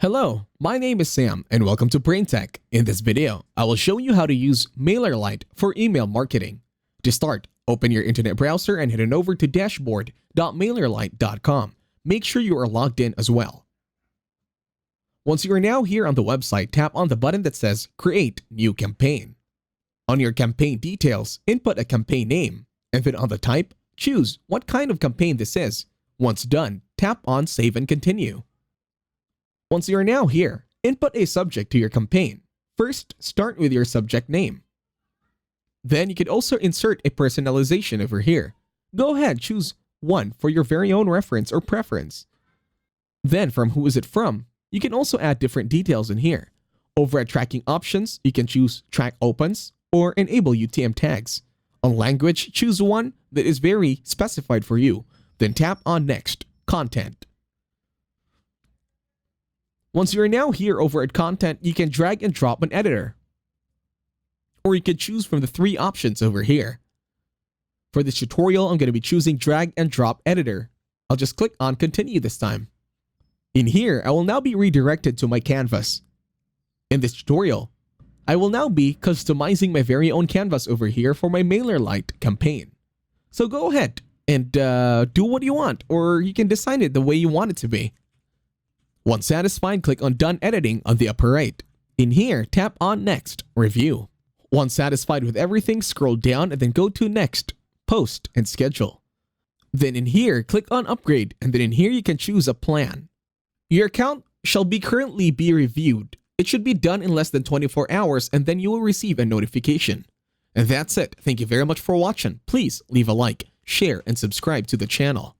Hello, my name is Sam and welcome to Brain Tech. In this video, I will show you how to use Mailerlite for email marketing. To start, open your internet browser and head on over to dashboard.mailerlite.com. Make sure you are logged in as well. Once you are now here on the website, tap on the button that says Create New Campaign. On your campaign details, input a campaign name, and then on the type, choose what kind of campaign this is. Once done, tap on Save and Continue. Once you are now here, input a subject to your campaign. First, start with your subject name. Then you can also insert a personalization over here. Go ahead, choose one for your very own reference or preference. Then from who is it from, you can also add different details in here. Over at tracking options, you can choose track opens or enable UTM tags. On language, choose one that is very specified for you. Then tap on Next, Content. Once you are now here over at Content, you can drag and drop an editor. Or you can choose from the three options over here. For this tutorial, I'm going to be choosing Drag and Drop Editor. I'll just click on Continue this time. In here, I will now be redirected to my canvas. In this tutorial, I will now be customizing my very own canvas over here for my Mailerlite campaign. So go ahead and do what you want, or you can design it the way you want it to be. Once satisfied, click on Done Editing on the upper right. In here, tap on Next, Review. Once satisfied with everything, scroll down and then go to Next, Post, and Schedule. Then in here, click on Upgrade, and then in here you can choose a plan. Your account shall currently be reviewed. It should be done in less than 24 hours and then you will receive a notification. And that's it. Thank you very much for watching. Please leave a like, share, and subscribe to the channel.